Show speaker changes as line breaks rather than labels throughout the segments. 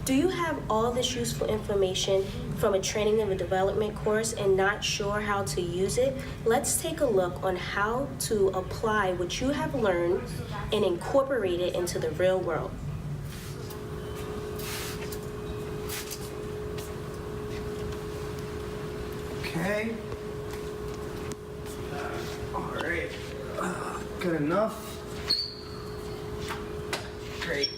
Do you have all this useful information from a training and development course and not sure how to use it? Let's take a look on how to apply what you have learned and incorporate it into the real world.
Okay. All right. Good enough. Great.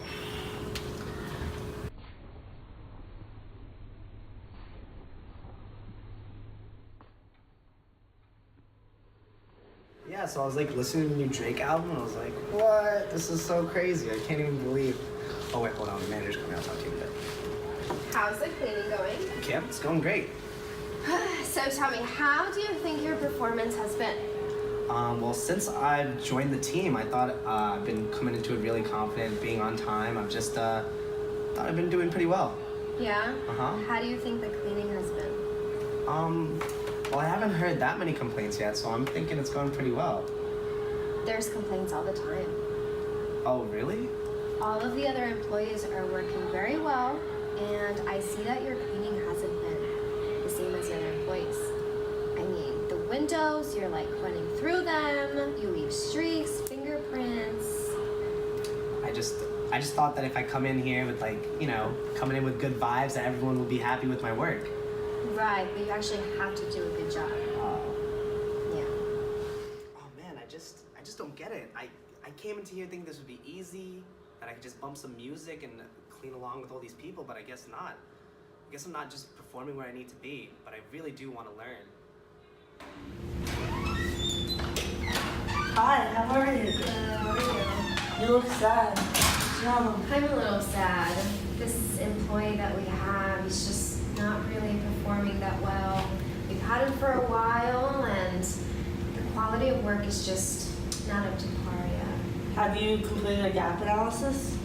Yeah, so I was like listening to the new Drake album and I was like, what? This is so crazy. I can't even believe. Oh wait, hold on. The manager's coming. I'll talk to you in a bit.
How's the cleaning going?
Yep, it's going great.
So tell me, how do you think your performance has been?
Well, since I've joined the team, I thought I've been coming into it really confident, being on time. I've just thought I've been doing pretty well.
Yeah?
Uh-huh.
How do you think the cleaning has been?
Well, I haven't heard that many complaints yet, so I'm thinking it's going pretty well.
There's complaints all the time.
Oh, really?
All of the other employees are working very well, and I see that your cleaning hasn't been the same as the other employees. I mean, the windows, you're like running through them, you leave streaks, fingerprints.
I just thought that if I come in here with coming in with good vibes, that everyone will be happy with my work.
Right, but you actually have to do a good job. Yeah.
Oh man, I just don't get it. I came into here thinking this would be easy, that I could just bump some music and clean along with all these people, but I guess not. I guess I'm not just performing where I need to be, but I really do want to learn.
Hi, how are you?
How are you?
You look sad. No.
I'm a little sad. This employee that we have, he's just not really performing that well. We've had him for a while, and the quality of work is just not up to par yet.
Have you completed a gap analysis?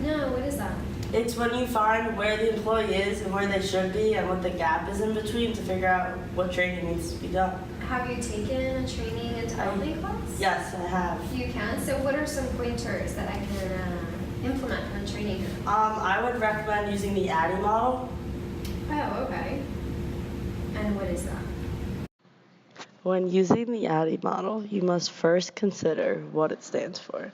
No, what is that?
It's when you find where the employee is and where they should be and what the gap is in between to figure out what training needs to be done.
Have you taken a training and development class?
Yes, I have.
You can. So what are some pointers that I can implement when training him?
I would recommend using the ADDIE model.
Oh, okay. And what is that?
When using the ADDIE model, you must first consider what it stands for.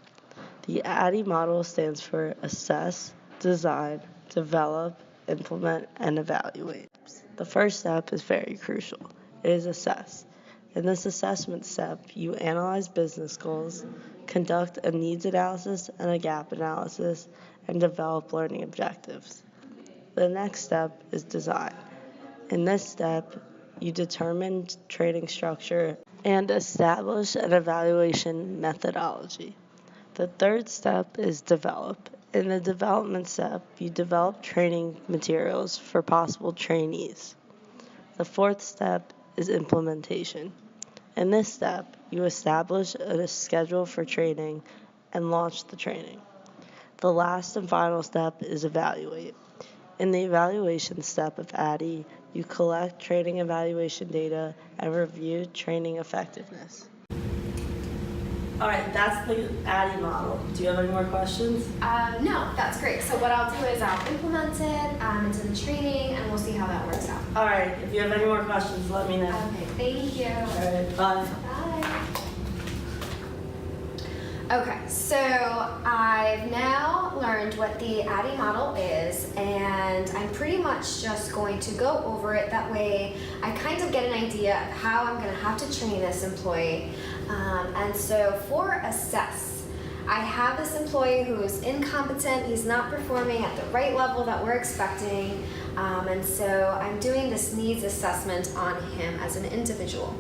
The ADDIE model stands for assess, design, develop, implement, and evaluate. The first step is very crucial. It is assess. In this assessment step, you analyze business goals, conduct a needs analysis and a gap analysis, and develop learning objectives. The next step is design. In this step, you determine training structure and establish an evaluation methodology. The third step is develop. In the development step, you develop training materials for possible trainees. The fourth step is implementation. In this step, you establish a schedule for training and launch the training. The last and final step is evaluate. In the evaluation step of ADDIE, you collect training evaluation data and review training effectiveness. All right, that's the ADDIE model. Do you have any more questions?
No, that's great. So what I'll do is I'll implement it into the training, and we'll see how that works out.
All right, if you have any more questions, let me know.
Okay, thank you.
All right, bye.
Bye. Okay, so I've now learned what the ADDIE model is, and I'm pretty much just going to go over it. That way I kind of get an idea of how I'm going to have to train this employee. And so for assess, I have this employee who's incompetent, he's not performing at the right level that we're expecting, and so I'm doing this needs assessment on him as an individual.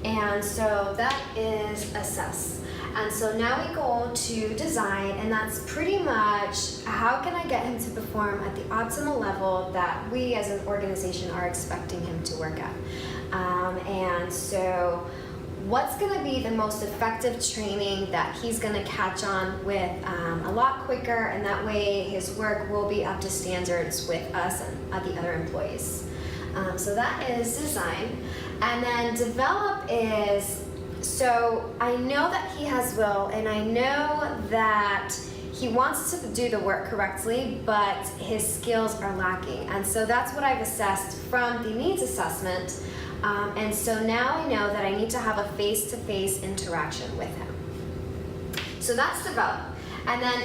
And so that is assess. And so now we go to design, and that's pretty much how can I get him to perform at the optimal level that we as an organization are expecting him to work at. And so what's going to be the most effective training that he's going to catch on with a lot quicker, and that way his work will be up to standards with us and the other employees. So that is design. And then develop is, so I know that he has will, and I know that he wants to do the work correctly, but his skills are lacking. And so that's what I've assessed from the needs assessment. And so now I know that I need to have a face-to-face interaction with him. So that's develop. And then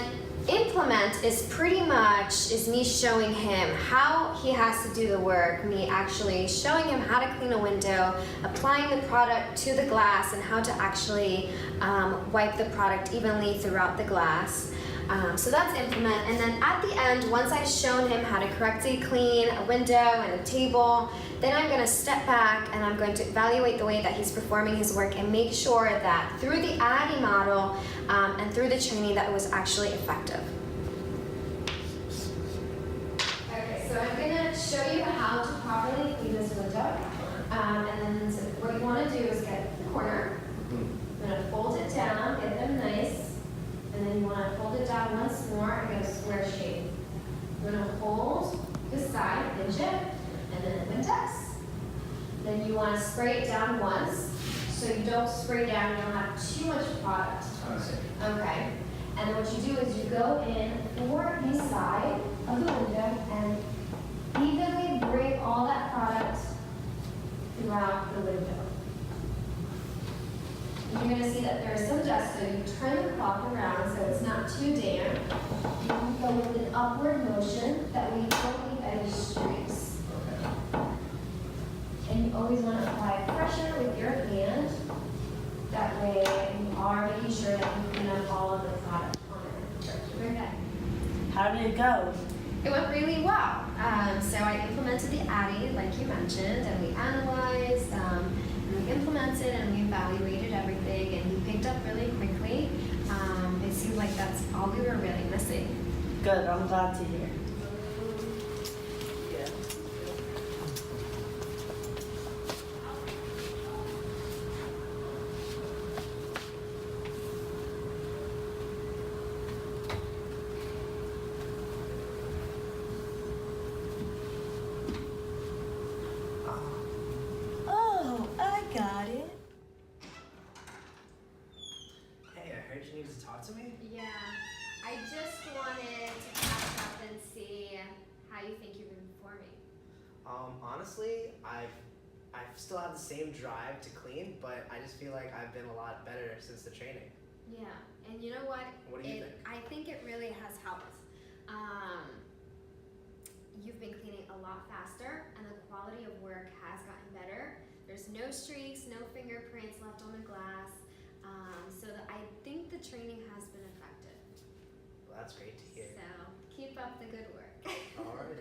implement is pretty much me showing him how he has to do the work, me actually showing him how to clean a window, applying the product to the glass, and how to actually wipe the product evenly throughout the glass. So that's implement. And then at the end, once I've shown him how to correctly clean a window and a table, then I'm going to step back and I'm going to evaluate the way that he's performing his work and make sure that through the ADDIE model and through the training that it was actually effective. Okay, so I'm going to show you how to properly clean this window. And then so what you want to do is get the corner. I'm going to fold it down, get them nice. And then you want to fold it down once more and get a square shape. You're going to hold this side, pinch it, and then index. Then you want to spray it down once, so you don't spray down, you don't have too much product. Okay. And then what you do is you go in for the side of the window and evenly bring all that product throughout the window. You're going to see that there is some dust, so you turn the cloth around so it's not too damp. You go with an upward motion that we don't leave any streaks.
Okay.
And you always want to apply pressure with your hand. That way you are making sure that you clean up all of the product on it. Okay.
How did it go?
It went really well. So I implemented the ADDIE, like you mentioned, and we analyzed, and we implemented, and we evaluated everything, and he picked up really quickly. It seemed like that's all we were really missing.
Good, I'm glad to hear.
Oh, I got it.
Hey, I heard you needed to talk to me.
Yeah, I just wanted to catch up and see how you think you've been performing.
Honestly, I still have the same drive to clean, but I just feel like I've been a lot better since the training.
Yeah, and you know what?
What do you think?
I think it really has helped. You've been cleaning a lot faster, and the quality of work has gotten better. There's no streaks, no fingerprints left on the glass. So I think the training has been effective.
Well, that's great to hear.
So keep up the good work.
All right.